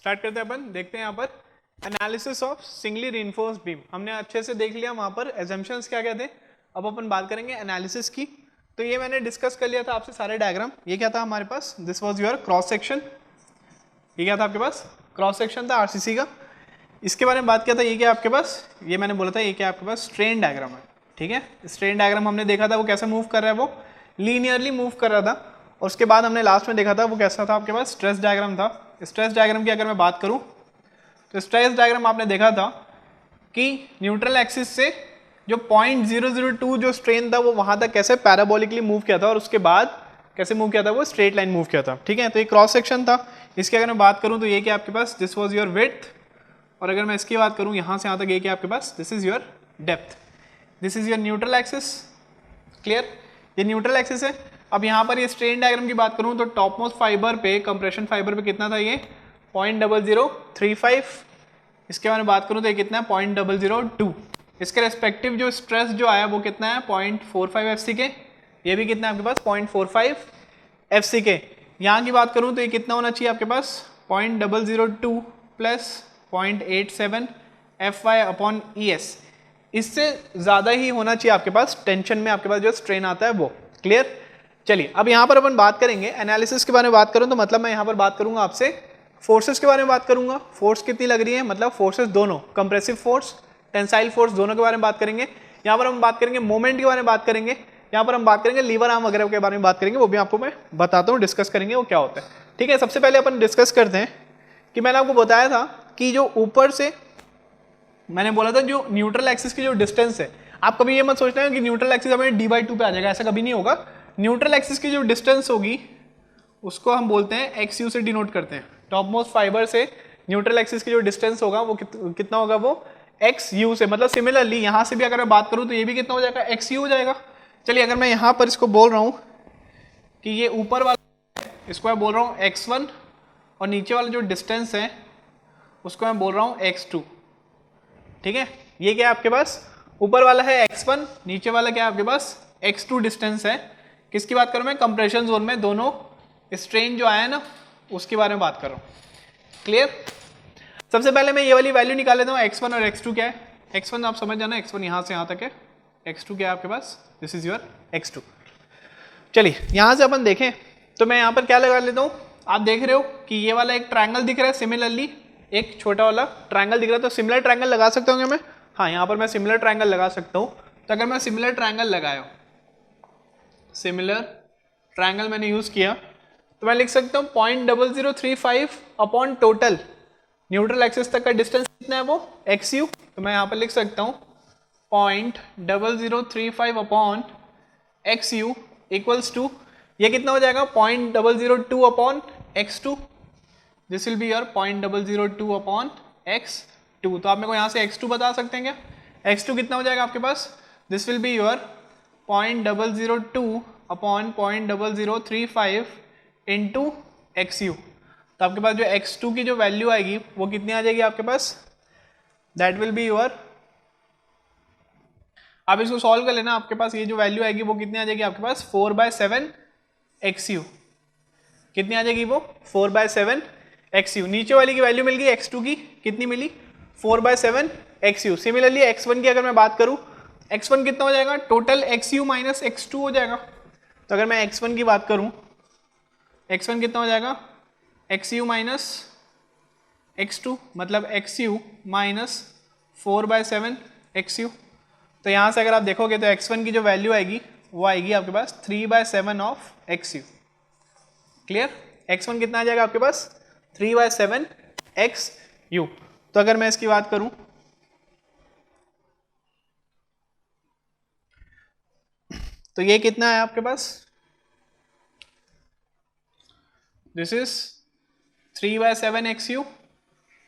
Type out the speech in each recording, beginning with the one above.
Start करते हैं अपन, देखते हैं यहाँ पर analysis of singly reinforced beam. हमने अच्छे से देख लिया वहाँ पर एजम्पशंस क्या क्या थे। अब अपन बात करेंगे एनालिसिस की। तो ये मैंने डिस्कस कर लिया था आपसे सारे डायग्राम। ये क्या था हमारे पास, this was your cross section. ये क्या था आपके पास, क्रॉस सेक्शन था आरसीसी का। इसके बारे में बात किया था, ये क्या आपके पास, ये मैंने बोला था ये क्या आपके पास स्ट्रेन डायग्राम है। ठीक है, स्ट्रेन डायग्राम हमने देखा था वो कैसे मूव कर रहा है, वो लीनियरली मूव कर रहा था। और उसके बाद हमने लास्ट में देखा था वो कैसा था आपके पास, स्ट्रेस डायग्राम था। स्ट्रेस डायग्राम की अगर मैं बात करूं तो स्ट्रेस डायग्राम आपने देखा था कि न्यूट्रल एक्सिस से जो 0.002 जो स्ट्रेन था वो वहां तक कैसे पैराबोलिकली मूव किया था और उसके बाद कैसे मूव किया था, वो स्ट्रेट लाइन मूव किया था। ठीक है, तो ये क्रॉस सेक्शन था। इसकी अगर मैं बात करूं तो ये क्या आपके पास, दिस वाज योर विड्थ। और अगर मैं इसकी बात करूं यहाँ से यहाँ तक, ये क्या आपके पास, this is your depth. This is your neutral axis. Clear, ये न्यूट्रल एक्सिस है। अब यहाँ पर ये स्ट्रेन डायग्राम की बात करूँ तो टॉप मोस्ट फाइबर पे, कंप्रेशन फाइबर पे कितना था ये 0.0035। इसके बारे में बात करूँ तो ये कितना है 0.002। इसके रेस्पेक्टिव जो स्ट्रेस जो आया वो कितना है 0.45 FCK। ये भी कितना है आपके पास 0.45 FCK। यहाँ की बात करूँ तो ये कितना होना चाहिए आपके पास 0.002 प्लस 0.87 FY/ES। इससे ज़्यादा ही होना चाहिए आपके पास टेंशन में, आपके पास जो स्ट्रेन आता है वो। क्लियर, चलिए अब यहाँ पर अपन बात करेंगे एनालिसिस के बारे में। बात करूँ तो मतलब मैं यहाँ पर बात करूँगा आपसे फोर्सेस के बारे में बात करूँगा। फोर्स कितनी लग रही है, मतलब फोर्सेस दोनों, कंप्रेसिव फोर्स, टेंसाइल फोर्स, दोनों के बारे में बात करेंगे। यहाँ पर हम बात करेंगे मोमेंट के बारे में बात करेंगे। यहाँ पर हम बात करेंगे लीवर आर्म वगैरह के बारे में बात करेंगे, वो भी आपको मैं बताता हूँ, डिस्कस करेंगे वो क्या होता है। ठीक है, सबसे पहले अपन डिस्कस करते हैं कि मैंने आपको बताया था कि जो ऊपर से मैंने बोला था जो न्यूट्रल एक्सिस की जो डिस्टेंस है, आप कभी ये मत सोचना कि न्यूट्रल एक्सिस हमें d/2 पे आ जाएगा, ऐसा कभी नहीं होगा। न्यूट्रल एक्सिस की जो डिस्टेंस होगी उसको हम बोलते हैं XU से डिनोट करते हैं। टॉप मोस्ट फाइबर से न्यूट्रल एक्सिस की जो डिस्टेंस होगा वो कितना होगा, वो XU से। मतलब सिमिलरली यहाँ से भी अगर मैं बात करूँ तो ये भी कितना हो जाएगा, XU हो जाएगा। चलिए अगर मैं यहाँ पर इसको बोल रहा हूँ कि ये ऊपर वाला, इसको मैं बोल रहा हूँ X1 और नीचे वाला जो डिस्टेंस है उसको मैं बोल रहा हूँ X2। ठीक है, ये क्या है आपके पास, ऊपर वाला है X1, नीचे वाला क्या है आपके पास X2 डिस्टेंस है। किसकी बात करूं मैं, कंप्रेशन जोन में दोनों स्ट्रेन जो आया है ना उसके बारे में बात कर रहा हूं। क्लियर, सबसे पहले मैं ये वाली वैल्यू निकाल लेता हूं, X1 और X2 क्या है। X1 आप समझ जाना, X1 यहां से यहां तक है, X2 क्या है आपके पास, दिस इज योर X2। चलिए यहां से अपन देखें तो मैं यहां पर क्या लगा लेता हूं, आप देख रहे हो कि ये वाला एक ट्रायंगल दिख रहा है, सिमिलरली एक छोटा वाला ट्रायंगल दिख रहा है। तो सिमिलर ट्रायंगल लगा सकता हूँ मैं, हाँ यहाँ पर मैं सिमिलर ट्रायंगल लगा सकता हूँ। तो अगर मैं सिमिलर ट्रायंगल लगाया, सिमिलर ट्रायंगल मैंने यूज किया, तो मैं लिख सकता हूँ 0.0035 अपॉन टोटल न्यूट्रल एक्सिस तक का डिस्टेंस कितना है वो XU। तो मैं यहाँ पर लिख सकता हूँ 0.0035 अपॉन XU इक्वल्स टू, ये कितना हो जाएगा 0.002 upon X2। This will be your 0.002 upon X2। तो आप मेरे को यहाँ से X2 बता सकते हैं क्या, X2 कितना हो जाएगा आपके पास, this will be your 0.002 upon 0.0035 into XU। तो आपके पास जो X2 की जो वैल्यू आएगी वो कितनी आ जाएगी आपके पास, दैट विल बी योर, आप इसको सॉल्व कर लेना, आपके पास ये जो वैल्यू आएगी वो कितनी आ जाएगी आपके पास 4/7 XU। कितनी आ जाएगी वो 4/7 XU। नीचे वाली की वैल्यू मिल गई X2 की, कितनी मिली 4/7 XU। सिमिलरली X1 की अगर मैं बात करूं, X1 कितना हो जाएगा, टोटल XU माइनस X2 हो जाएगा। तो अगर मैं X1 की बात करूं, X1 कितना हो जाएगा XU माइनस X2, मतलब XU माइनस 4/7 XU। तो यहां से अगर आप देखोगे तो X1 की जो वैल्यू आएगी वो आएगी आपके पास 3/7 ऑफ XU। क्लियर, X1 कितना आ जाएगा आपके पास 3/7 XU। तो अगर मैं इसकी बात करूं तो ये कितना है आपके पास, दिस इज 3/7 XU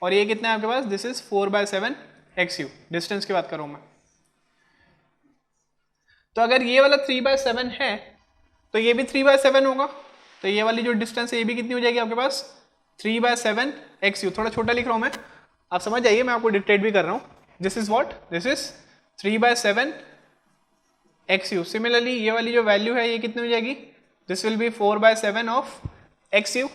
और ये कितना है आपके पास, दिस इज 4/7 XU। डिस्टेंस की बात कर रहा हूं मैं। तो अगर ये वाला 3/7 है तो ये भी 3/7 होगा। तो ये वाली जो डिस्टेंस है ये भी कितनी हो जाएगी आपके पास 3/7 XU। थोड़ा छोटा लिख रहा हूं मैं, आप समझ जाइए, मैं आपको डिक्टेट भी कर रहा हूं। This is what, this is 3/7 XU। Similarly ये वाली जो वैल्यू है ये कितनी हो जाएगी, this will B 4/7 of XU।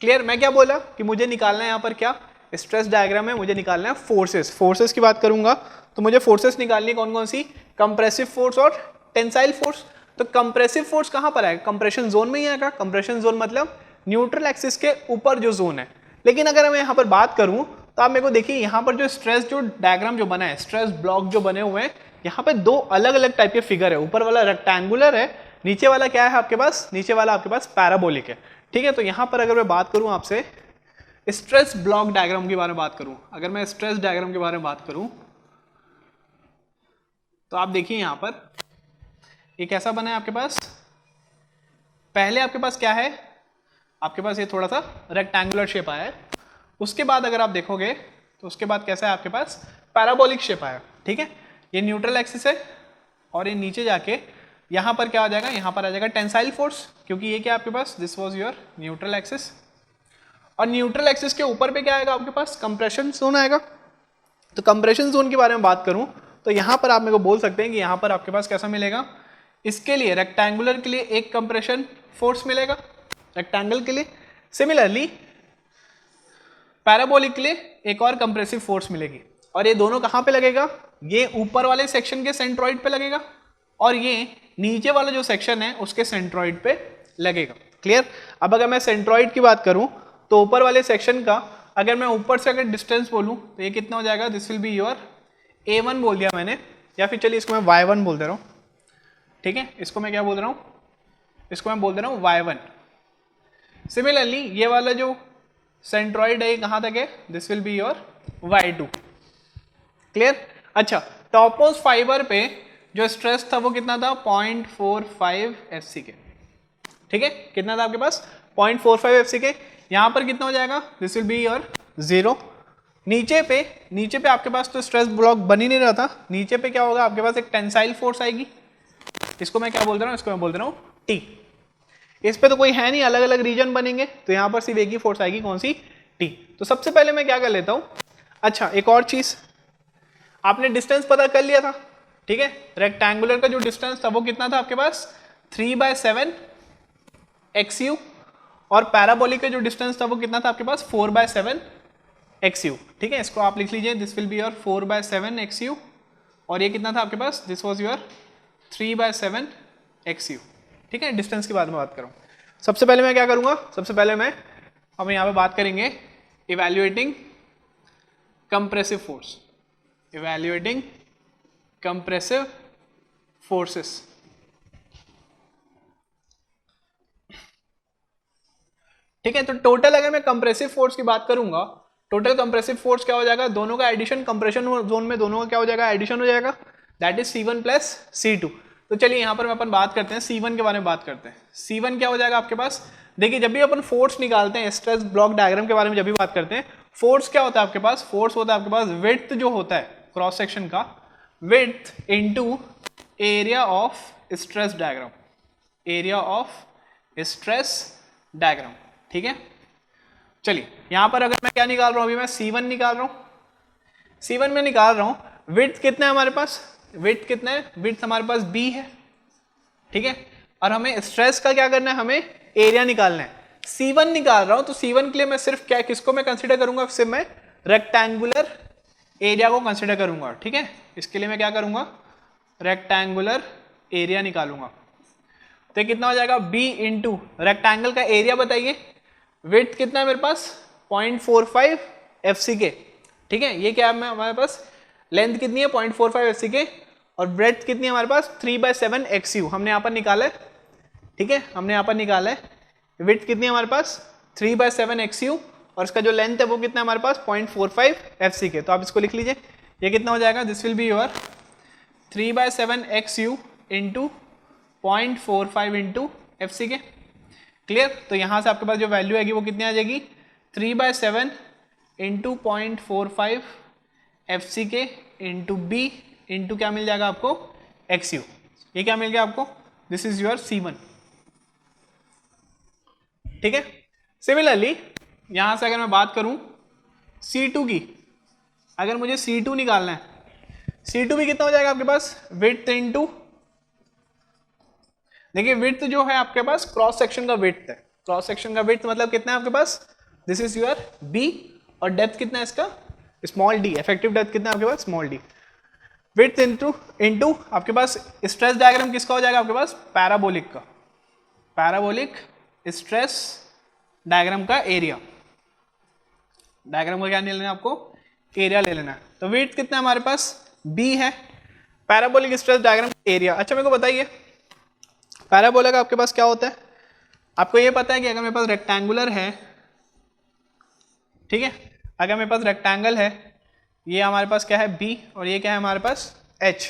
Clear? मैं क्या बोला कि मुझे निकालना है यहाँ पर क्या, स्ट्रेस डायग्राम में मुझे निकालना है फोर्सेस। फोर्सेस की बात करूंगा तो मुझे फोर्सेस निकालनी है कौन कौन सी, कंप्रेसिव फोर्स और टेंसाइल फोर्स। तो कंप्रेसिव फोर्स कहाँ पर आएगा, कंप्रेशन जोन में ही आएगा। कंप्रेशन जोन मतलब न्यूट्रल एक्सिस के ऊपर जो जोन है। लेकिन अगर मैं यहाँ पर बात करूँ तो आप मेरे को देखिए यहाँ पर जो स्ट्रेस जो डायग्राम जो बना है, स्ट्रेस ब्लॉक जो बने हुए हैं, यहाँ पे दो अलग अलग टाइप के फिगर है। ऊपर वाला रेक्टेंगुलर है, नीचे वाला क्या है आपके पास, नीचे वाला आपके पास पैराबोलिक है। ठीक है, तो यहाँ पर अगर मैं बात करूँ आपसे स्ट्रेस ब्लॉक डायग्राम के बारे में बात करूँ, अगर मैं स्ट्रेस डायग्राम के बारे में बात करूँ तो आप देखिए यहाँ पर एक ऐसा बना है आपके पास। पहले आपके पास क्या है, आपके पास ये थोड़ा सा रेक्टेंगुलर शेप आया है। उसके बाद अगर आप देखोगे तो उसके बाद कैसा है आपके पास, पैराबोलिक शेप आया। ठीक है, ये न्यूट्रल एक्सिस है और ये नीचे जाके यहाँ पर क्या आ जाएगा, यहाँ पर आ जाएगा टेंसाइल फोर्स, क्योंकि ये क्या आपके पास, this was your neutral axis. और न्यूट्रल एक्सिस के ऊपर पे क्या आएगा आपके पास, कंप्रेशन जोन आएगा। तो कंप्रेशन जोन के बारे में बात करूँ तो यहाँ पर आप मेरे को बोल सकते हैं कि यहाँ पर आपके पास कैसा मिलेगा, इसके लिए रेक्टेंगुलर के लिए एक कंप्रेशन फोर्स मिलेगा रेक्टेंगल के लिए, सिमिलरली पैराबोलिक के लिए एक और कंप्रेसिव फोर्स मिलेगी। और ये दोनों कहाँ पे लगेगा, ये ऊपर वाले सेक्शन के सेंट्रॉइड पे लगेगा और ये नीचे वाला जो सेक्शन है उसके सेंट्रॉइड पे लगेगा। क्लियर? अब अगर मैं सेंट्रॉइड की बात करूं तो ऊपर वाले सेक्शन का अगर मैं ऊपर से अगर डिस्टेंस बोलूं तो ये कितना हो जाएगा, this will be your A1 बोल दिया मैंने, या फिर चलिए इसको मैं Y1 बोल दे रहा हूँ। ठीक है, इसको मैं क्या बोल रहा हूँ, इसको मैं बोल दे रहा हूँ Y1। सिमिलरली ये वाला जो सेंट्रॉइड है कहाँ तक है, this will be your Y2। Clear? अच्छा, टॉपोस फाइबर पे जो स्ट्रेस था वो कितना था, 0.45 FCK। ठीक है, कितना था आपके पास, 0.45 FCK। यहाँ पर कितना हो जाएगा, दिस विल बी योर 0। नीचे पे आपके पास तो स्ट्रेस ब्लॉक बन ही नहीं रहा था, नीचे पे क्या होगा आपके पास, एक टेंसाइल फोर्स आएगी। इसको मैं क्या बोल रहा हूँ, इसको मैं बोल रहा हूँ T। इस पे तो कोई है नहीं, अलग अलग रीजन बनेंगे, तो यहाँ पर सिर्फ एक ही फोर्स आएगी, कौन सी, T। तो सबसे पहले मैं क्या कर लेता हूँ, अच्छा एक और चीज, आपने डिस्टेंस पता कर लिया था। ठीक है, रेक्टेंगुलर का जो डिस्टेंस था वो कितना था आपके पास, 3/7 XU, और पैराबोलिक का जो डिस्टेंस था वो कितना था आपके पास, 4/7 XU। ठीक है, इसको आप लिख लीजिए, this will be your 4/7 XU, और ये कितना था आपके पास, दिस वाज योर 3/7 XU। ठीक है, डिस्टेंस की बात में बात करूँ, सबसे पहले मैं क्या करूँगा, सबसे पहले हम यहाँ पे बात करेंगे evaluating compressive force, evaluating compressive forces. ठीक है, तो टोटल अगर मैं कंप्रेसिव फोर्स की बात करूंगा, टोटल कंप्रेसिव फोर्स क्या हो जाएगा, दोनों का एडिशन, कंप्रेशन जोन में दोनों का क्या हो जाएगा, एडिशन हो जाएगा, that is C1 plus C2। तो चलिए यहाँ पर अपन बात करते हैं C1 के बारे में बात करते हैं। C1 क्या हो जाएगा आपके पास, देखिए जब भी अपन फोर्स निकालते हैं, स्ट्रेस ब्लॉक डायग्राम के बारे में जब भी बात करते हैं, फोर्स क्या होता है आपके पास, फोर्स होता है आपके पास विड्थ जो होता है क्रॉस सेक्शन का, width into area of stress diagram, area of stress diagram. ठीक है, चलिए यहां पर अगर मैं क्या निकाल रहा हूं, अभी मैं C1 निकाल रहा हूं, C1 में निकाल रहा हूं, विड्थ कितना है हमारे पास, विड्थ कितना है, विड्थ हमारे पास B है। ठीक है, और हमें स्ट्रेस का क्या करना है, हमें एरिया निकालना है। C1 निकाल रहा हूं तो C1 के लिए मैं सिर्फ क्या, किसको मैं कंसीडर करूंगा, सिर्फ मैं रेक्टेंगुलर एरिया को कंसीडर करूंगा। ठीक है, इसके लिए मैं क्या करूंगा, रेक्टेंगुलर एरिया निकालूंगा। तो कितना हो जाएगा, B इंटू रेक्टेंगल का एरिया बताइए, विड्थ कितना है मेरे पास, 0.45 FCK। ठीक है, ये क्या है हमारे पास, लेंथ कितनी है 0.45 FCK, और ब्रेड्थ कितनी है हमारे पास 3/7 XU हमने यहाँ पर निकाला है। ठीक है, हमने यहाँ पर निकाला है, विड्थ कितनी है हमारे पास 3/7 XU, और इसका जो लेंथ है वो कितना है हमारे पास 0.45 FCK। तो आप इसको लिख लीजिए, ये कितना हो जाएगा, this will be your 3/7 XU into 0.45 into FCK। Clear? तो यहाँ से आपके पास जो वैल्यू आएगी वो कितनी आ जाएगी, 3/7 into 0.45 FCK into B into क्या मिल जाएगा आपको, XU। ये क्या मिल गया आपको, दिस इज योर C1। ठीक है, सिमिलरली यहां से अगर मैं बात करूं C2 की, अगर मुझे C2 निकालना है, C2 भी कितना हो जाएगा आपके पास, विड्थ इंटू, देखिए विड्थ जो है आपके पास क्रॉस सेक्शन का विड्थ है, क्रॉस सेक्शन का विड्थ मतलब कितना है आपके पास, दिस इज योर बी, और डेप्थ कितना है इसका, स्मॉल डी, इफेक्टिव डेप्थ कितना है आपके पास, स्मॉल डी। विड्थ इनटू आपके पास स्ट्रेस डायग्राम किसका हो जाएगा आपके पास, पैराबोलिक का, पैराबोलिक स्ट्रेस डायग्राम का एरिया, डायग्राम का क्या ले लेना है आपको, एरिया ले लेना है। तो विड्थ कितना हमारे पास, बी है, पैराबोलिक स्ट्रेस डायग्राम एरिया। अच्छा मेरे को बताइए पैराबोला का आपके पास क्या होता है, आपको ये पता है कि अगर मेरे पास रेक्टेंगुलर है, ठीक है, अगर मेरे पास रेक्टेंगल है, ये हमारे पास क्या है बी, और ये क्या है हमारे पास एच,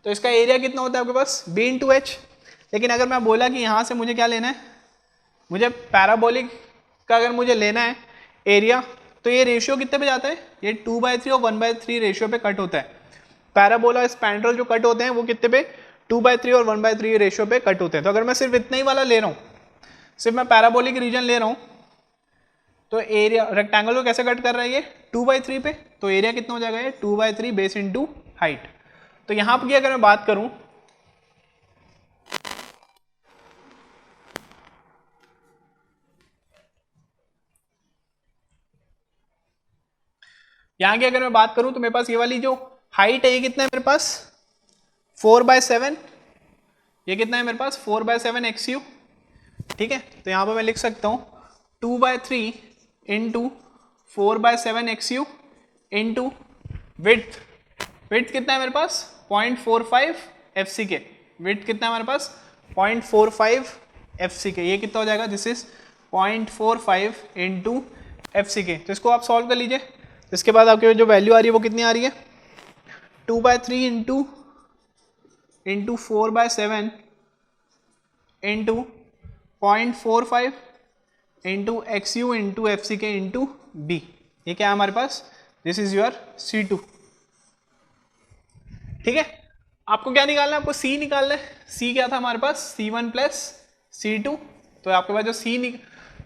तो इसका एरिया कितना होता है आपके पास, बी इंटू एच। लेकिन अगर मैं बोला कि यहाँ से मुझे क्या लेना है, मुझे पैराबोलिक का अगर मुझे लेना है एरिया, तो ये रेशियो कितने पे जाता है, ये 2/3 और 1/3 रेशियो पे कट होता है। पैराबोला स्पैंड्रल जो कट होते हैं वो कितने पे, 2/3 और 1/3 रेशियो पे कट होते हैं। तो अगर मैं सिर्फ इतना ही वाला ले रहा हूँ, सिर्फ मैं पैराबोलिक रीजन ले रहा हूँ, तो एरिया रेक्टेंगल को कैसे कट कर रहा है ये, 2/3 पे, तो एरिया कितना हो जाएगा ये 2/3 बेस इंटू हाइट। तो यहाँ की अगर मैं बात करूँ, यहाँ की अगर मैं बात करूँ तो मेरे पास ये वाली जो हाइट है ये कितना है मेरे पास, 4/7, ये कितना है मेरे पास 4/7 XU, ठीक है। तो यहाँ पर मैं लिख सकता हूँ 2/3 into 4/7 XU into width, width कितना है मेरे पास 0.45 FCK, विड्थ कितना है हमारे पास 0.45 FCK, ये कितना हो जाएगा, दिस इज 0.45 इंटू FCK। तो इसको आप सॉल्व कर लीजिए, इसके बाद आपके जो वैल्यू आ रही है वो कितनी आ रही है, 2/3 into 4/7 into 0.45 into XU into FCK into B, ये क्या है हमारे पास, दिस इज योर C2, ठीक है। आपको क्या निकालना है, आपको C निकालना है। C क्या था हमारे पास, C1 प्लस C2, तो आपके पास जो C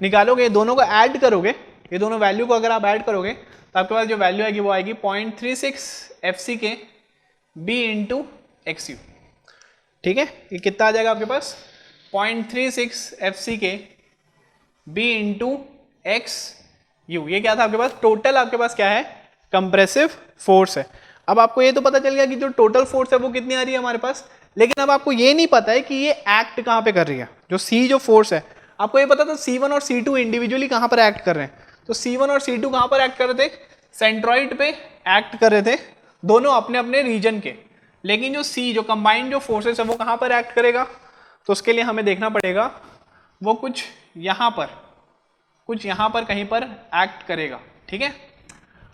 निकालोगे, ये दोनों को ऐड करोगे, ये दोनों वैल्यू को अगर आप ऐड करोगे तो आपके पास जो वैल्यू आएगी वो आएगी 0.36 FCK B इंटू XU, ठीक है। ये कितना आ जाएगा आपके पास 0.36 FCK B इंटू XU, ये क्या था आपके पास, टोटल आपके पास क्या है, कंप्रेसिव फोर्स है। अब आपको ये तो पता चल गया कि जो टोटल फोर्स है वो कितनी आ रही है हमारे पास, लेकिन अब आपको ये नहीं पता है कि ये एक्ट कहाँ पे कर रही है, जो C जो फोर्स है, आपको ये पता था C1 और C2 इंडिविजुअली कहाँ पर एक्ट कर रहे हैं, तो C1 और C2 कहाँ पर एक्ट कर रहे थे, सेंट्रॉइड पे एक्ट कर रहे थे, दोनों अपने अपने रीजन के। लेकिन जो C जो कंबाइंड जो फोर्सेस है वो कहाँ पर एक्ट करेगा, तो उसके लिए हमें देखना पड़ेगा वो कुछ यहाँ पर कहीं पर एक्ट करेगा, ठीक है।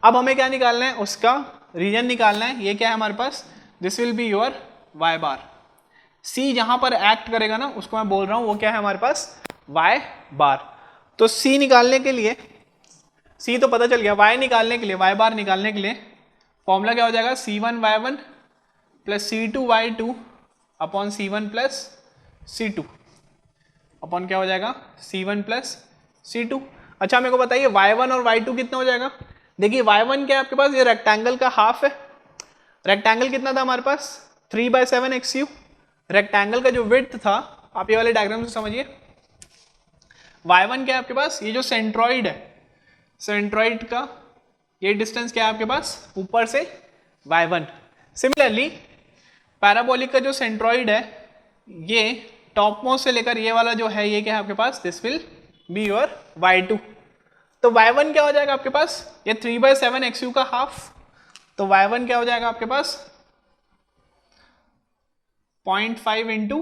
अब हमें क्या निकालना है, उसका रीजन निकालना है, ये क्या है हमारे पास, this will be your y bar. C जहां पर एक्ट करेगा ना उसको मैं बोल रहा हूं वो क्या है हमारे पास, y बार। तो C निकालने के लिए, C तो पता चल गया, y निकालने के लिए, y बार निकालने के लिए फॉर्मूला क्या हो जाएगा, C1y1 plus C2y2 upon C1 plus C2 upon क्या हो जाएगा, C1 प्लस C2। अच्छा मेरे को बताइए y1 और y2 कितना हो जाएगा, देखिए y1 क्या है आपके पास, ये रेक्टेंगल का हाफ है, रेक्टेंगल कितना था हमारे पास 3/7 XU, रेक्टेंगल का जो विड्थ था, आप ये वाले डायग्राम से समझिए, y1 क्या है आपके पास, ये जो सेंट्रॉइड है, सेंट्रॉइड का ये डिस्टेंस क्या है आपके पास ऊपर से y1। सिमिलरली पैराबोलिक का जो सेंट्रॉइड है, ये टॉप मोस्ट से लेकर ये वाला जो है ये क्या है आपके पास, this will be your y2। तो y1 क्या हो जाएगा आपके पास, ये 3/7 XU का हाफ, तो y1 क्या हो जाएगा आपके पास 0.5 इंटू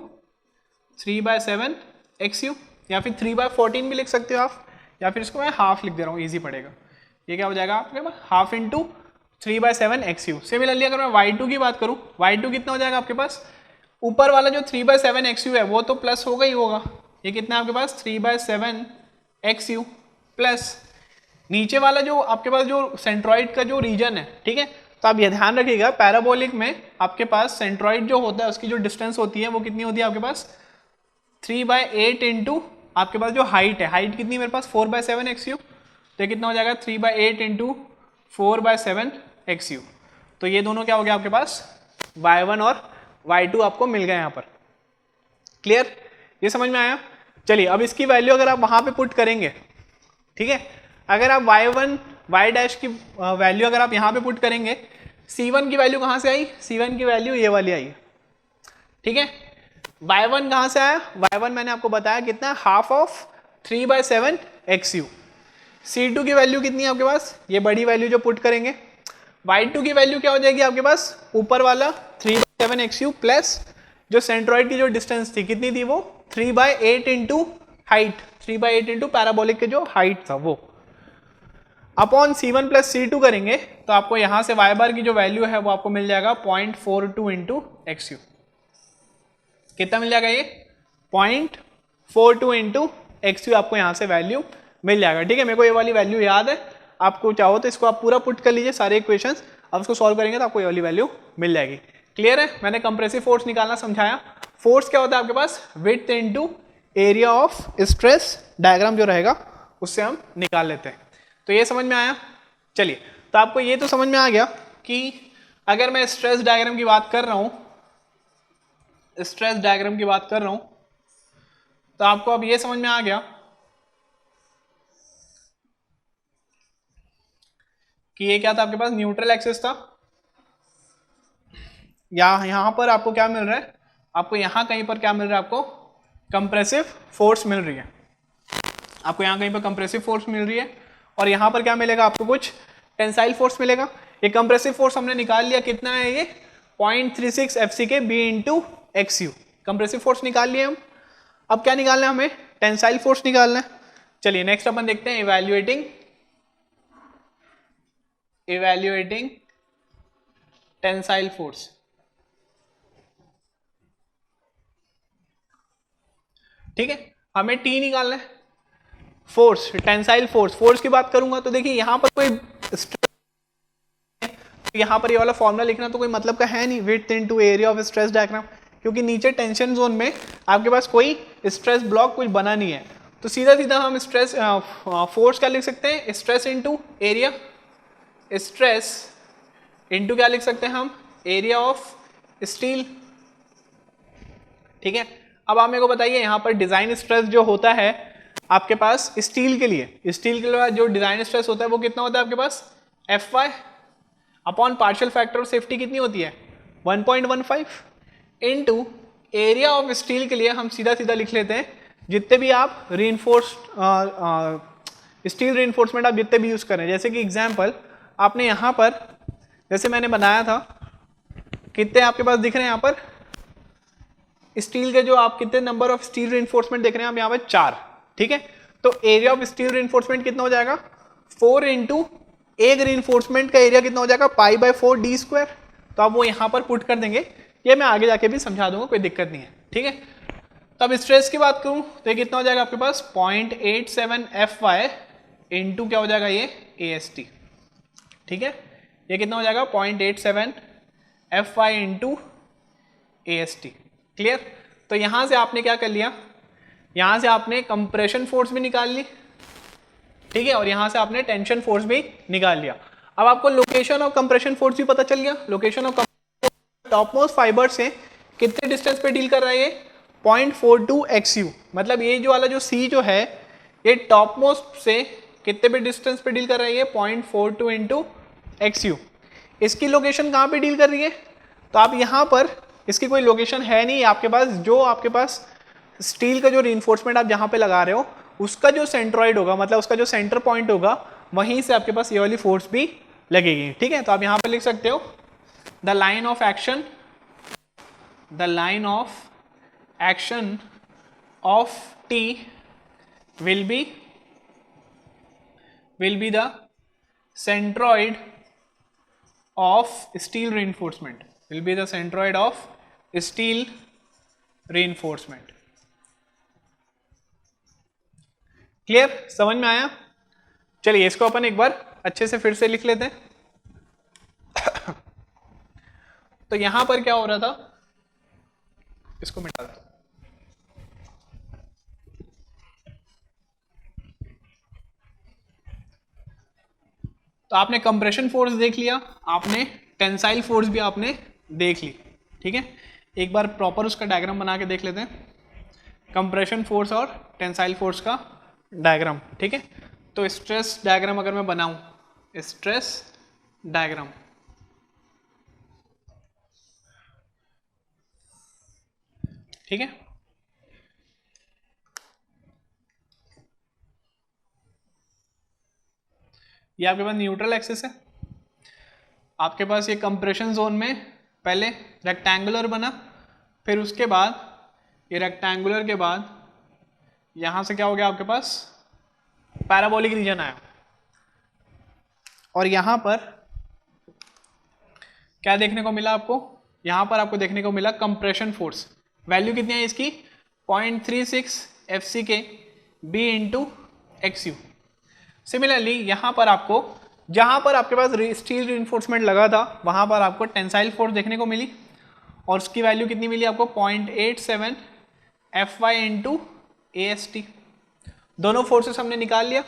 3/7 XU, या फिर 3/14 भी लिख सकते हो आप, या फिर इसको मैं हाफ लिख दे रहा हूँ, इजी पड़ेगा। ये क्या हो जाएगा आपके पास हाफ इंटू 3/7 XU। सिमिलरली अगर मैं y2 की बात करूँ, y2 कितना हो जाएगा आपके पास, ऊपर वाला जो 3/7 XU है वो तो प्लस होगा ही होगा, ये कितना है आपके पास 3/7 XU प्लस नीचे वाला जो आपके पास जो सेंट्रॉइड का जो रीजन है, ठीक है। तो आप ये ध्यान रखिएगा पैराबोलिक में आपके पास सेंट्रॉइड जो होता है उसकी जो डिस्टेंस होती है वो कितनी होती है आपके पास 3/8 इंटू आपके पास जो हाइट है, हाइट कितनी मेरे पास 4/7 XU, तो कितना हो जाएगा 3/8 इंटू 4/7 XU। तो ये दोनों क्या हो गया आपके पास y1 और y2 आपको मिल गए यहाँ पर, क्लियर, ये समझ में आया। चलिए अब इसकी वैल्यू अगर आप वहां पे पुट करेंगे, ठीक है, अगर आप y1 y डैश की वैल्यू अगर आप यहाँ पे पुट करेंगे, c1 की वैल्यू कहाँ से आई, c1 की वैल्यू ये वाली आई, ठीक है। y1 कहाँ से आया, y1 मैंने आपको बताया कितना, हाफ ऑफ 3/7 XU। c2 की वैल्यू कितनी है आपके पास, ये बड़ी वैल्यू जो पुट करेंगे। y2 की वैल्यू क्या हो जाएगी आपके पास, ऊपर वाला 3/7 XU प्लस जो सेंट्रॉइड की जो डिस्टेंस थी कितनी थी, वो 3/8 इंटू हाइट, 3/8 इंटू पैराबोलिक के जो हाइट था वो, अपॉन c1 प्लस c2 करेंगे तो आपको यहां से y बार की जो वैल्यू है वो आपको मिल जाएगा 0.42 इंटू XU। कितना मिल जाएगा ये, 0.42 इंटू XU आपको यहां से वैल्यू मिल जाएगा, ठीक है। मेरे को ये वाली वैल्यू याद है, आपको चाहो तो इसको आप पूरा पुट कर लीजिए सारे इक्वेशंस, अब इसको सॉल्व करेंगे तो आपको ये वाली वैल्यू मिल जाएगी। क्लियर है, मैंने कंप्रेसिव फोर्स निकालना समझाया। फोर्स क्या होता है आपके पास, width into area of stress, diagram जो रहेगा उससे हम निकाल लेते हैं। तो ये समझ में आया। चलिए, तो आपको ये तो समझ में आ गया कि अगर मैं स्ट्रेस डायग्राम की बात कर रहा हूं, स्ट्रेस डायग्राम की बात कर रहा हूं, तो आपको अब ये समझ में आ गया कि ये क्या था आपके पास, न्यूट्रल एक्सिस था। यहां पर आपको क्या मिल रहा है, आपको यहां कहीं पर क्या मिल रहा है, आपको कंप्रेसिव फोर्स मिल रही है, आपको यहां कहीं पर कंप्रेसिव फोर्स मिल रही है, और यहां पर क्या मिलेगा आपको, कुछ टेंसाइल फोर्स मिलेगा। ये कंप्रेसिव फोर्स हमने निकाल लिया, कितना है ये 0.36 FCK B into XU, compressive force निकाल लिए हम। अब क्या निकालना है हमें, टेंसाइल फोर्स निकालना है। चलिए नेक्स्ट अपन देखते हैं, इवैल्यूएटिंग टेंसाइल फोर्स। ठीक है, हमें T निकालना है, फोर्स, टेंसाइल फोर्स। फोर्स की बात करूंगा तो देखिए यहां पर कोई यहां पर ये वाला फॉर्मूला लिखना तो कोई मतलब का है नहीं, width into area of stress diagram, क्योंकि नीचे टेंशन जोन में आपके पास कोई स्ट्रेस ब्लॉक कुछ बना नहीं है, तो सीधा सीधा हम स्ट्रेस फोर्स क्या लिख सकते हैं, stress into area, stress into क्या लिख सकते हैं हम, एरिया ऑफ स्टील। ठीक है, अब आप मेरे को बताइए यहाँ पर डिजाइन स्ट्रेस जो होता है आपके पास स्टील के लिए, जो डिजाइन स्ट्रेस होता है वो कितना होता है आपके पास, Fy upon partial factor of safety कितनी होती है 1.15 इनटू एरिया ऑफ स्टील के लिए हम सीधा सीधा लिख लेते हैं, जितने भी आप स्टील रीइंफोर्समेंट आप जितने भी यूज करें, जैसे कि एग्जांपल आपने यहाँ पर जैसे मैंने बनाया था, कितने आपके पास दिख रहे हैं यहाँ पर स्टील के, जो आप कितने नंबर ऑफ स्टील रीइंफोर्समेंट देख रहे हैं आप यहाँ पर 4। ठीक है, तो एरिया ऑफ स्टील रीइंफोर्समेंट कितना हो जाएगा 4 इंटू एक रीइंफोर्समेंट का एरिया कितना हो जाएगा π/4d²। तो आप वो यहाँ पर पुट कर देंगे, ये मैं आगे जाके भी समझा दूंगा, कोई दिक्कत नहीं है। ठीक है, तो अब स्ट्रेस की बात करूं तो ये कितना हो जाएगा आपके पास 0.87 Fy इंटू क्या हो जाएगा ये AST। ठीक है, ये कितना हो जाएगा 0.87 Fy इंटू AST। क्लियर, तो यहां से आपने क्या कर लिया, यहां से आपने कंप्रेशन फोर्स भी निकाल ली, ठीक है, और यहां से आपने टेंशन फोर्स भी निकाल लिया। अब आपको लोकेशन ऑफ कंप्रेशन फोर्स भी पता चल गया, location of top most fibre से कितने डिस्टेंस पे डील कर रहा है ये 0.42 XU, मतलब ये जो वाला जो C जो है ये टॉप मोस्ट से कितने पे डिस्टेंस पे डील कर रहा है ये 0.42 इंटू XU। इसकी लोकेशन कहाँ पे डील कर रही है, तो आप यहाँ पर इसकी कोई लोकेशन है नहीं आपके पास, जो आपके पास स्टील का जो रीइंफोर्समेंट आप जहाँ पे लगा रहे हो उसका जो सेंट्रॉइड होगा, मतलब उसका जो सेंटर पॉइंट होगा, वहीं से आपके पास ये वाली फोर्स भी लगेगी। ठीक है, तो आप यहाँ पे लिख सकते हो the line of action, the line of action of T will be the centroid of steel reinforcement, will be the centroid of steel reinforcement। Clear, समझ में आया। चलिए इसको अपन एक बार अच्छे से फिर से लिख लेते हैं। तो यहां पर क्या हो रहा था, इसको मिटा दो। तो आपने कंप्रेशन फोर्स देख लिया, आपने टेंसाइल फोर्स भी आपने देख ली। ठीक है, एक बार प्रॉपर उसका डायग्राम बना के देख लेते हैं। कंप्रेशन फोर्स और टेंसाइल फोर्स का डायग्राम, ठीक है। तो स्ट्रेस डायग्राम अगर मैं बनाऊं, स्ट्रेस डायग्राम, ठीक है, ये आपके पास न्यूट्रल एक्सिस है, आपके पास ये कंप्रेशन जोन में पहले रेक्टेंगुलर बना, फिर उसके बाद ये रेक्टेंगुलर के बाद यहां से क्या हो गया आपके पास पैराबोलिक रीजन आया, और यहां पर क्या देखने को मिला आपको, यहां पर आपको देखने को मिला कंप्रेशन फोर्स, वैल्यू कितनी है इसकी 0.36 FCK B into XU। Similarly यहां पर आपको जहां पर आपके पास स्टील रिइंफोर्समेंट लगा था वहां पर आपको टेंसाइल फोर्स देखने को मिली, और उसकी वैल्यू कितनी मिली आपको 0.87 FY इंटू AST। दोनों फोर्सेस हमने निकाल लिया।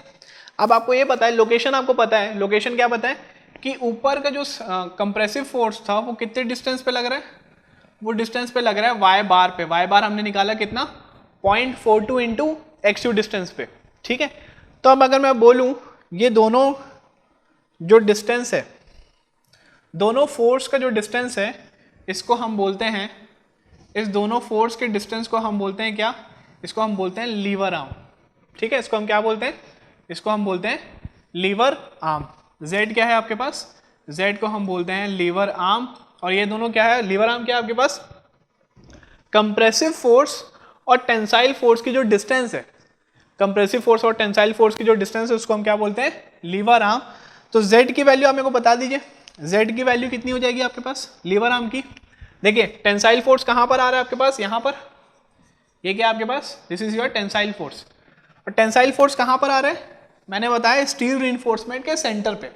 अब आपको ये पता है, लोकेशन आपको पता है, लोकेशन क्या पता है कि ऊपर का जो कंप्रेसिव फोर्स था वो कितने डिस्टेंस पे लग रहा है, वो डिस्टेंस पे लग रहा है वाई बार पे, वाई बार हमने निकाला कितना 0.42 इंटू XU डिस्टेंस पे, ठीक है। तो अब अगर मैं बोलूं ये दोनों जो डिस्टेंस है, दोनों फोर्स का जो डिस्टेंस है इसको हम बोलते हैं, इस दोनों फोर्स के डिस्टेंस को हम बोलते हैं क्या, इसको हम बोलते हैं लीवर आर्म, ठीक है। इसको हम क्या बोलते हैं, इसको हम बोलते हैं लीवर आर्म। Z क्या है आपके पास, Z को हम बोलते हैं लीवर आर्म, और ये दोनों क्या है, लीवर आर्म क्या है आपके पास, कंप्रेसिव फोर्स और टेंसाइल फोर्स की जो डिस्टेंस है, कंप्रेसिव फोर्स और टेंसाइल फोर्स की जो डिस्टेंस है उसको हम क्या बोलते हैं, लीवर आर्म। तो Z की वैल्यू आप मेरे को बता दीजिए, Z की वैल्यू कितनी हो जाएगी आपके पास लीवर आर्म की। देखिए टेंसाइल फोर्स कहां पर आ रहा है आपके पास, यहां पर, ये क्या आपके पास, this is your tensile force, और टेंसाइल फोर्स कहां पर आ रहा है, मैंने बताया स्टील रिइंफोर्समेंट के सेंटर पे,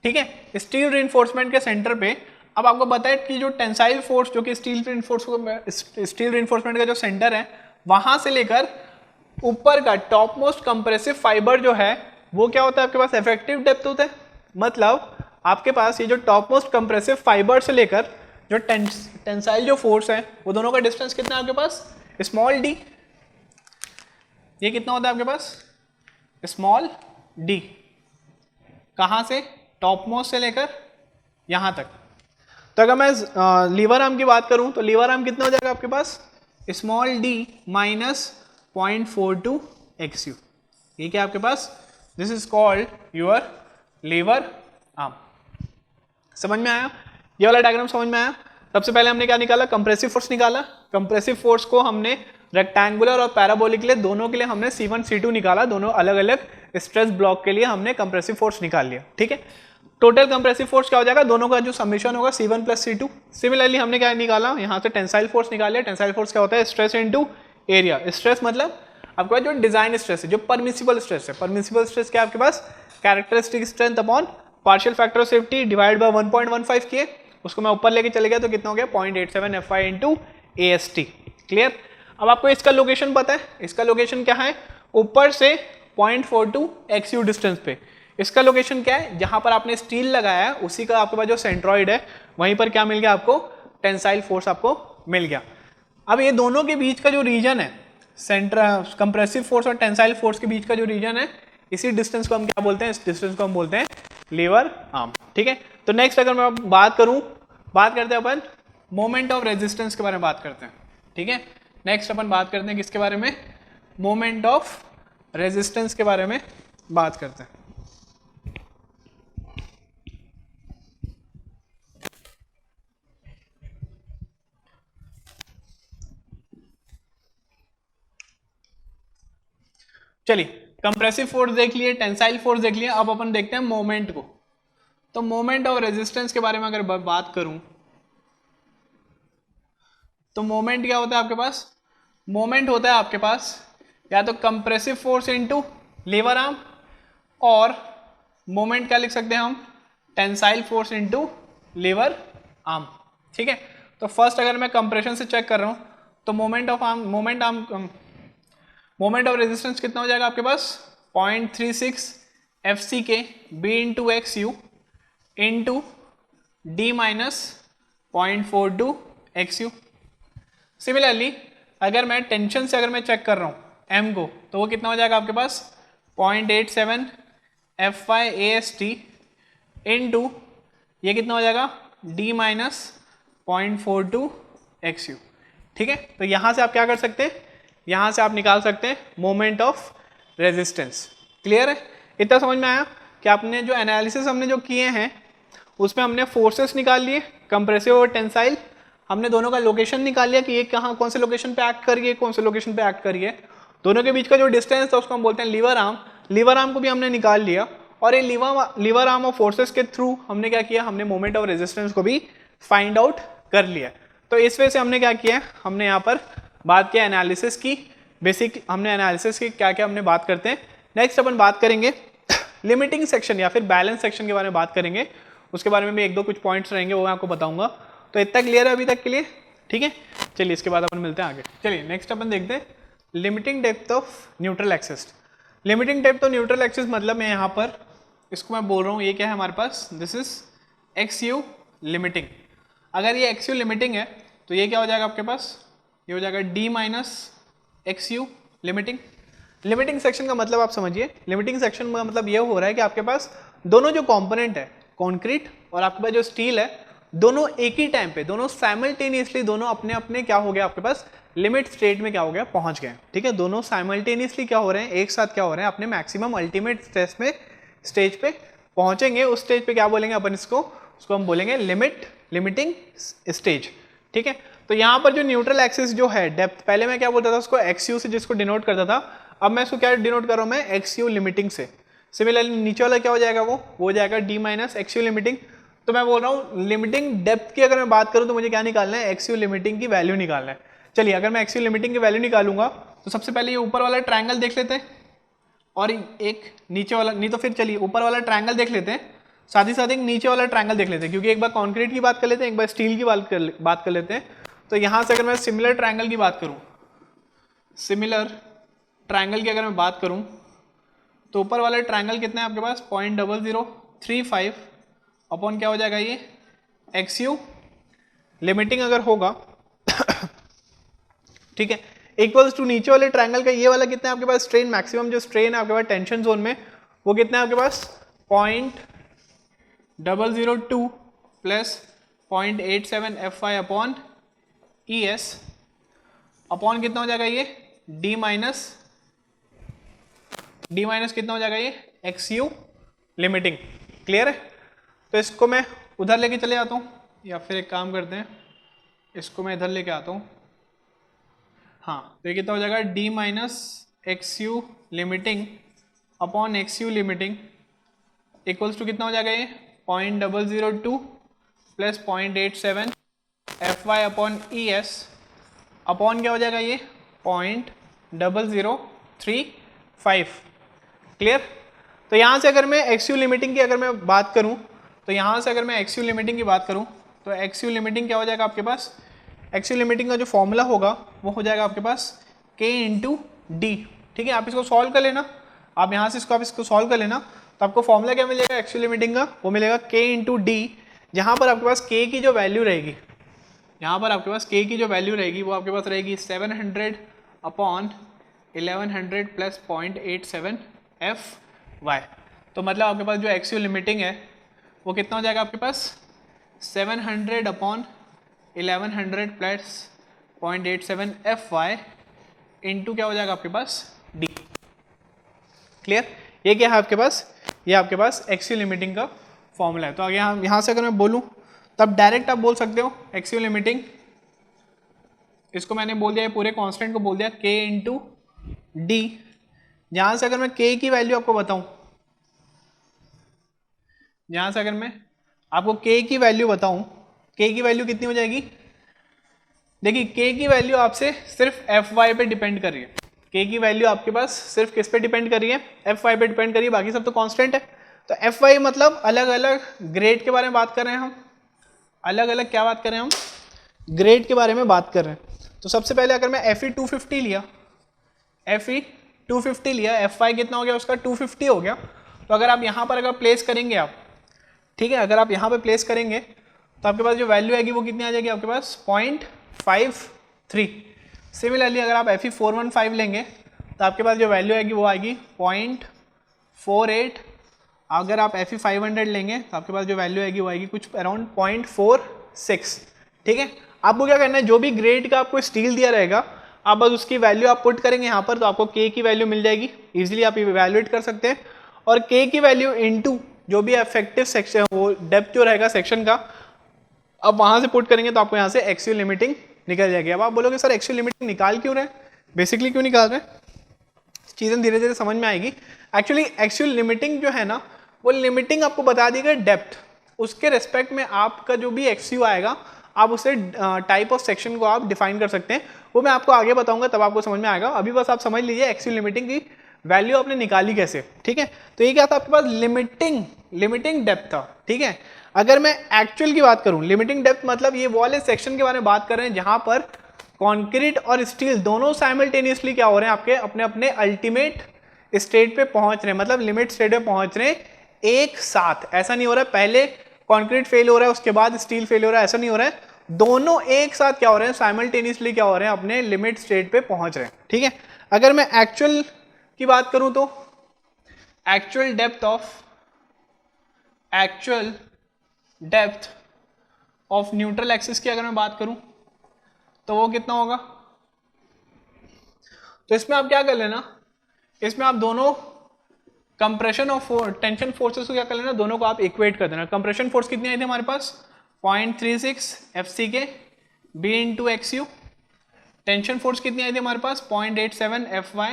ठीक है, स्टील रिइंफोर्समेंट के सेंटर पे। अब आपको पता है कि जो टेंसाइल फोर्स जो कि स्टील रिइंफोर्समेंट का जो सेंटर है वहां से लेकर ऊपर का टॉप मोस्ट कंप्रेसिव फाइबर जो है वो क्या होता है आपके पास इफेक्टिव डेप्थ होता है। मतलब आपके पास ये जो टॉप मोस्ट कंप्रेसिव फाइबर से लेकर जो टेंसाइल जो फोर्स है वो दोनों का डिस्टेंस कितना है आपके पास, स्मॉल डी। ये कितना होता है आपके पास, स्मॉल डी, कहां से, टॉप मोस्ट से लेकर यहां तक। तो अगर मैं लीवर आर्म की बात करूं तो लीवर आर्म कितना हो जाएगा आपके पास, स्मॉल डी माइनस 0.42 XU। ये क्या आपके पास, this is called your lever arm. समझ में आया, ये वाला डायग्राम समझ में आया। सबसे पहले हमने क्या निकाला, कंप्रेसिव फोर्स निकाला। कंप्रेसिव फोर्स को हमने रेक्टेंगुलर और पैराबोलिक के लिए दोनों के लिए हमने C1 C2 निकाला, दोनों अलग अलग स्ट्रेस ब्लॉक के लिए हमने कंप्रेसिव फोर्स निकाल लिया, ठीक है। टोटल कंप्रेसिव फोर्स क्या हो जाएगा, दोनों का जो समीशन होगा C1 प्लस C2। सिमिलरली हमने क्या निकाला, यहाँ से टेंसाइल फोर्स निकाल लिया। टेंसाइल फोर्स क्या होता है, स्ट्रेस इनटू एरिया। स्ट्रेस मतलब आपके जो डिजाइन स्ट्रेस है, जो परमिसिबल स्ट्रेस है, परमिसिबल स्ट्रेस क्या आपके पास, characteristic strength upon partial factor of safety divide by 1.15 किए, उसको मैं ऊपर लेके चले गया तो कितना हो गया 0.87 FY इंटू AST। क्लियर। अब आपको इसका लोकेशन पता है, इसका लोकेशन क्या है, ऊपर से 0.42 XU डिस्टेंस पे। इसका लोकेशन क्या है, जहां पर आपने स्टील लगाया है उसी का आपके पास जो सेंट्रॉइड है वहीं पर क्या मिल गया आपको, टेंसाइल फोर्स आपको मिल गया। अब ये दोनों के बीच का जो रीजन है, सेंटर कंप्रेसिव फोर्स और टेंसाइल फोर्स के बीच का जो रीजन है, इसी डिस्टेंस को हम क्या बोलते हैं, इस डिस्टेंस को हम बोलते हैं लीवर आर्म, ठीक है। तो नेक्स्ट अगर मैं बात करूं, बात करते हैं अपन मोमेंट ऑफ रेजिस्टेंस के बारे में बात करते हैं, ठीक है। नेक्स्ट अपन बात करते हैं किसके बारे में, मोमेंट ऑफ रेजिस्टेंस के बारे में बात करते हैं। चलिए कंप्रेसिव फोर्स देख लिए, टेंसाइल फोर्स देख लिए, अब अपन देखते हैं मोमेंट को। तो मोमेंट ऑफ रेजिस्टेंस के बारे में अगर बात करूं तो मोमेंट क्या होता है आपके पास, मोमेंट होता है आपके पास या तो compressive force into lever arm, और मोमेंट क्या लिख सकते हैं हम, tensile force into lever arm, ठीक है। तो फर्स्ट अगर मैं कंप्रेशन से चेक कर रहा हूं तो moment of arm, moment of resistance कितना हो जाएगा आपके पास 0.36 FCK B into XU into D minus 0.42 XU। Similarly अगर मैं टेंशन से अगर मैं चेक कर रहा हूँ m को, तो वो कितना हो जाएगा आपके पास 0.87 FyAST इनटू ये कितना हो जाएगा d माइनस 0.42 XU। ठीक है, तो यहाँ से आप क्या कर सकते हैं, यहाँ से आप निकाल सकते हैं मोमेंट ऑफ रेजिस्टेंस। क्लियर है, इतना समझ में आया कि आपने जो एनालिसिस हमने जो किए हैं उसमें हमने फोर्सेस निकाल लिए, कंप्रेसिव और टेंसाइल, हमने दोनों का लोकेशन निकाल लिया कि ये कहाँ कौन से लोकेशन पे एक्ट करिए, कौन से लोकेशन पे एक्ट करिए, दोनों के बीच का जो डिस्टेंस था उसको हम बोलते हैं लीवर आर्म। लीवर आर्म को भी हमने निकाल लिया और ये लीवर आर्म और फोर्सेस के थ्रू हमने क्या किया, हमने मोमेंट ऑफ रेजिस्टेंस को भी फाइंड आउट कर लिया। तो इस वजह से हमने क्या किया, हमने यहाँ पर बात किया एनालिसिस की, बेसिक हमने एनालिसिस की क्या क्या हमने बात करते हैं। नेक्स्ट अपन बात करेंगे लिमिटिंग सेक्शन या फिर बैलेंस सेक्शन के बारे में बात करेंगे, उसके बारे में भी एक दो कुछ पॉइंट्स रहेंगे वो मैं आपको बताऊंगा। तो इतना क्लियर है अभी तक के लिए, ठीक है। चलिए इसके बाद अपन मिलते हैं आगे। चलिए नेक्स्ट अपन देखते हैं limiting depth of neutral axis. Limiting depth of neutral axis मतलब मैं यहाँ पर इसको मैं बोल रहा हूँ, ये क्या है हमारे पास, दिस इज XU लिमिटिंग। अगर ये XU लिमिटिंग है तो ये क्या हो जाएगा आपके पास, ये हो जाएगा D minus XU limiting. Limiting section का मतलब आप समझिए, लिमिटिंग सेक्शन का मतलब ये हो रहा है कि आपके पास दोनों जो कंपोनेंट है कंक्रीट और आपके पास जो स्टील है, दोनों एक ही टाइम पे, दोनों साइमल्टेनियसली, दोनों अपने अपने क्या हो गया आपके पास लिमिट स्टेट में क्या हो गया, पहुंच गए। ठीक है, दोनों साइमल्टेनियसली क्या हो रहे हैं, एक साथ क्या हो रहे हैं, अपने मैक्सिमम अल्टीमेट स्ट्रेस में स्टेज पे पहुंचेंगे। उस स्टेज पे क्या बोलेंगे अपन इसको, उसको हम बोलेंगे लिमिटिंग स्टेज। ठीक है, तो यहाँ पर जो न्यूट्रल एक्सिस जो है डेप्थ, पहले मैं क्या बोलता था उसको XU से जिसको डिनोट करता था, अब मैं इसको क्या डिनोट कर रहा हूँ मैं XU लिमिटिंग से। सिमिलरली नीचे वाला क्या हो जाएगा, वो हो जाएगा D माइनस XU लिमिटिंग। तो मैं बोल रहा हूँ लिमिटिंग डेप्थ की अगर मैं बात करूँ तो मुझे क्या निकालना है, XU लिमिटिंग की वैल्यू निकालना है। चलिए अगर मैं XU लिमिटिंग की वैल्यू निकालूंगा तो सबसे पहले ये ऊपर वाला ट्रायंगल देख लेते हैं और एक नीचे वाला, नहीं तो फिर चलिए ऊपर वाला ट्रायंगल देख लेते हैं, साथ ही साथ एक नीचे वाला ट्रायंगल देख लेते हैं, क्योंकि एक बार कॉन्क्रीट की बात कर लेते हैं, एक बार स्टील की बात कर लेते हैं। तो यहाँ से अगर मैं सिमिलर ट्रायंगल की बात करूँ, सिमिलर ट्रायंगल की अगर मैं बात करूँ तो ऊपर वाला ट्रायंगल कितना है आपके पास 0.0035 अपॉन क्या हो जाएगा ये XU लिमिटिंग अगर होगा ठीक है, इक्वल्स टू नीचे वाले ट्रायंगल का ये वाला कितना है आपके पास स्ट्रेन, मैक्सिमम जो स्ट्रेन है आपके पास टेंशन जोन में वो कितना है आपके पास 0.002 plus 0.87 Fy upon ES upon कितना हो जाएगा ये D माइनस कितना हो जाएगा ये XU लिमिटिंग। क्लियर है, तो इसको मैं उधर लेके चले जाता हूँ, या फिर एक काम करते हैं इसको मैं इधर लेके आता हूँ। हाँ, तो ये कितना हो जाएगा D minus XU limiting upon XU limiting equals to कितना हो जाएगा ये 0.002 plus 0.87 Fy upon ES upon क्या हो जाएगा ये 0.0035। क्लियर, तो यहाँ से अगर मैं XU लिमिटिंग की अगर मैं बात करूँ तो यहाँ से अगर मैं XU लिमिटिंग की बात करूँ तो XU लिमिटिंग क्या हो जाएगा आपके पास, XU लिमिटिंग का जो फॉर्मूला होगा वो हो जाएगा आपके पास K इंटू डी। ठीक है, आप इसको सॉल्व कर लेना, आप यहाँ से आप इसको सॉल्व कर लेना तो आपको फॉर्मूला क्या मिलेगा XU लिमिटिंग का, वो मिलेगा K इंटू डी। जहाँ पर आपके पास K की जो वैल्यू रहेगी, यहाँ पर आपके पास K की जो वैल्यू रहेगी वो आपके पास रहेगी 700 अपॉन 1100 प्लस 0.87 Fy। तो मतलब आपके पास जो XU लिमिटिंग है वो कितना हो जाएगा आपके पास 700 अपॉन 1100 प्लस 0.87 Fy इंटू क्या हो जाएगा आपके पास D। क्लियर, ये क्या है आपके पास, ये आपके पास XU लिमिटिंग का फॉर्मूला है। तो आगे यहाँ से अगर मैं बोलूँ तब डायरेक्ट आप बोल सकते हो XU लिमिटिंग, इसको मैंने बोल दिया, पूरे कांस्टेंट को बोल दिया K इंटू डी। यहाँ से अगर मैं K की वैल्यू आपको बताऊं, यहाँ से अगर मैं आपको K की वैल्यू बताऊं, K की वैल्यू कितनी हो जाएगी, देखिए K की वैल्यू आपसे सिर्फ Fy पे डिपेंड कर रही है। K की वैल्यू आपके पास सिर्फ किस पे डिपेंड कर रही है, Fy पे डिपेंड कर रही है, बाकी सब तो कांस्टेंट है। तो Fy मतलब अलग अलग ग्रेड के बारे में बात कर रहे हैं हम, अलग अलग क्या बात कर रहे हैं हम, ग्रेड के बारे में बात कर रहे हैं। तो सबसे पहले अगर मैं Fe 250 लिया, Fe 250 लिया, Fy कितना हो गया उसका 250 हो गया। तो अगर आप यहाँ पर अगर प्लेस करेंगे आप, ठीक है, अगर आप यहाँ पे प्लेस करेंगे तो आपके पास जो वैल्यू आएगी वो कितनी आ जाएगी आपके पास 0.53। सिमिलरली अगर आप Fe415 लेंगे तो आपके पास जो वैल्यू आएगी वो आएगी 0.48। अगर आप Fe500 लेंगे तो आपके पास जो वैल्यू आएगी वो आएगी कुछ अराउंड 0.46। ठीक है, आपको क्या करना है, जो भी ग्रेड का आपको स्टील दिया रहेगा आप बस उसकी वैल्यू आप पुट करेंगे यहाँ पर, तो आपको K की वैल्यू मिल जाएगी, इजीली आप इवैल्यूएट कर सकते हैं। और K की वैल्यू इनटू जो भी इफेक्टिव सेक्शन वो डेप्थ जो रहेगा सेक्शन का, अब वहां से पुट करेंगे तो आपको यहाँ से एक्चुअल लिमिटिंग निकल जाएगी। अब आप बोलोगे सर एक्चुअल लिमिटिंग निकाल क्यों रहे हैं, बेसिकली क्यों निकाल रहे हैं, चीज़ें धीरे धीरे समझ में आएगी। एक्चुअली एक्चुअल लिमिटिंग जो है ना, वो लिमिटिंग आपको बता देगा डेप्थ, उसके रेस्पेक्ट में आपका जो भी एक्सयू आएगा आप उसे टाइप ऑफ सेक्शन को आप डिफाइन कर सकते हैं, वो मैं आपको आगे बताऊंगा तब आपको समझ में आएगा। अभी बस आप समझ लीजिए एक्चुअल लिमिटिंग की वैल्यू आपने निकाली कैसे। ठीक है, तो ये क्या था आपके पास, लिमिटिंग डेप्थ था। ठीक है, अगर मैं एक्चुअल की बात करूं, लिमिटिंग डेप्थ मतलब ये वाले सेक्शन के बारे में बात कर रहे हैं जहां पर कंक्रीट और स्टील दोनों साइमल्टेनियसली क्या हो रहे हैं, आपके अपने अपने अल्टीमेट स्टेट पे पहुंच रहे हैं, मतलब लिमिट स्टेट पे पहुंच रहे हैं एक साथ। ऐसा नहीं हो रहा है पहले कंक्रीट फेल हो रहा है उसके बाद स्टील फेल हो रहा है, ऐसा नहीं हो रहा है, दोनों एक साथ क्या हो रहे हैं, साइमल्टेनियसली क्या हो रहे हैं, अपने लिमिट स्टेट पे पहुंच रहे हैं। ठीक है, अगर मैं एक्चुअल की बात करूं तो actual depth of neutral axis की अगर मैं बात करूं तो वो कितना होगा, तो इसमें आप क्या कर लेना, इसमें आप दोनों कंप्रेशन और टेंशन फोर्सेस को क्या कर लेना, दोनों को आप इक्वेट कर देना। कंप्रेशन फोर्स कितनी आई थी हमारे पास 0.36 FCK B into XU, tension force कितनी आई थी हमारे पास 0.87 FY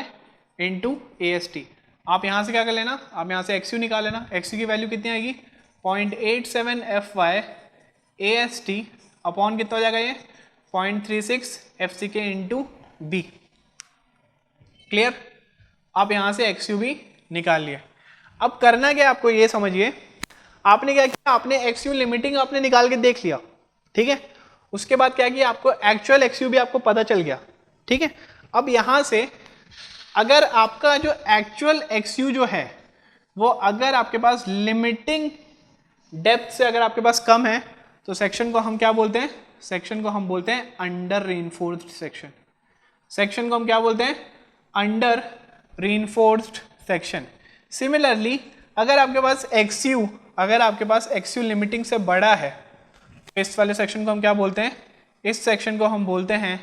इंटू AST। आप यहां से क्या कर लेना, आप यहां से XU निकाल लेना, XU की वैल्यू कितनी आएगी 0.87 FY AST अपॉन कितना हो जाएगा ये 0.36 FCK इंटू B। क्लियर, आप यहां से XU भी निकाल लिए। अब करना क्या आपको ये समझिए, आपने क्या किया, आपने XU लिमिटिंग आपने निकाल के देख लिया। ठीक है, उसके बाद क्या किया, आपको एक्चुअल XU भी आपको पता चल गया। ठीक है, अब यहां से अगर आपका जो एक्चुअल XU जो है वो अगर आपके पास लिमिटिंग डेप्थ से अगर आपके पास कम है तो सेक्शन को हम क्या बोलते हैं, सेक्शन को हम बोलते हैं अंडर रीइंफोर्स्ड सेक्शन। सेक्शन को हम क्या बोलते हैं, अंडर रीइंफोर्स्ड सेक्शन। सिमिलरली अगर आपके पास XU लिमिटिंग से बड़ा है तो इस वाले सेक्शन को हम क्या बोलते हैं, इस सेक्शन को हम बोलते हैं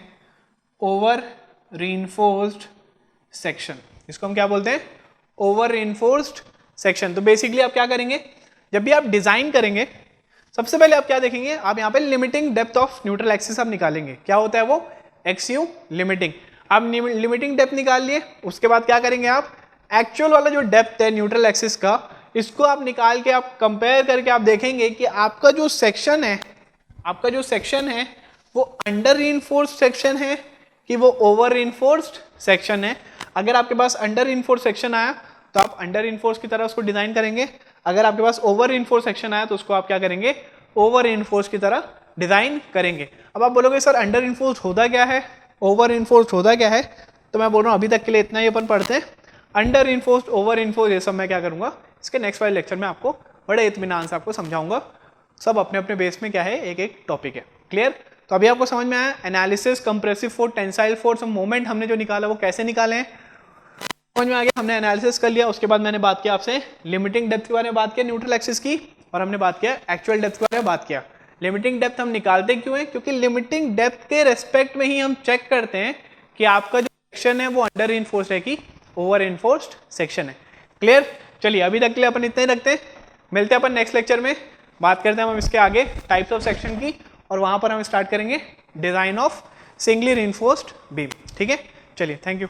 ओवर रीइंफोर्स्ड सेक्शन। इसको हम क्या बोलते हैं, ओवर रीइंफोर्स्ड सेक्शन। तो बेसिकली आप क्या करेंगे, जब भी आप डिजाइन करेंगे सबसे पहले आप क्या देखेंगे, आप यहाँ पे limiting depth of neutral axis आप निकालेंगे। क्या होता है वो, XU लिमिटिंग। आप लिमिटिंग डेप्थ निकाल लिए, उसके बाद क्या करेंगे, आप एक्चुअल वाला जो डेप्थ है न्यूट्रल एक्सिस का, इसको आप निकाल के आप कंपेयर करके आप देखेंगे कि आपका जो सेक्शन है वो अंडर रीइंफोर्स्ड सेक्शन है कि वो ओवर रीइंफोर्स्ड सेक्शन है। अगर आपके पास अंडर रीइंफोर्स्ड सेक्शन आया तो आप अंडर रीइंफोर्स्ड की तरह उसको डिजाइन करेंगे, अगर आपके पास ओवर रीइंफोर्स्ड सेक्शन आया तो उसको आप क्या करेंगे, ओवर रीइंफोर्स्ड की तरह डिजाइन करेंगे। अब आप बोलोगे सर अंडर रीइंफोर्स्ड होता क्या है, ओवर रीइंफोर्स्ड होता क्या है, तो मैं बोल रहा हूँ अभी तक के लिए इतना ही अपन पढ़ते हैं। अंडर रीइंफोर्स्ड, ओवर रीइंफोर्स्ड, ये सब मैं क्या करूंगा इसके नेक्स्ट वाले लेक्चर में आपको बड़े इत्मीनान से आपको समझाऊंगा। सब अपने अपने बेस में क्या है, एक एक टॉपिक है। क्लियर, तो अभी आपको समझ में आया analysis, compressive force, tensile force, moment हमने जो निकाला वो कैसे निकाले हैं, समझ में आ गया। हमने एनालिसिस कर लिया, उसके बाद मैंने बात किया आपसे लिमिटिंग डेप्थ के बारे में बात किया न्यूट्रल एक्सिस की, और हमने बात किया एक्चुअल डेप्थ के बारे में बात किया। लिमिटिंग डेप्थ हम निकालते क्यों है, क्योंकि लिमिटिंग डेप्थ के रेस्पेक्ट में ही हम चेक करते हैं कि आपका जो सेक्शन है वो अंडर रीइंफोर्स्ड है कि ओवर रीइंफोर्स्ड सेक्शन है। क्लियर, चलिए अभी तक के लिए अपन इतना ही रखते हैं, मिलते हैं अपन नेक्स्ट लेक्चर में, बात करते हैं हम इसके आगे टाइप्स ऑफ सेक्शन की, और वहां पर हम स्टार्ट करेंगे design of singly reinforced beam. ठीक है, चलिए थैंक यू।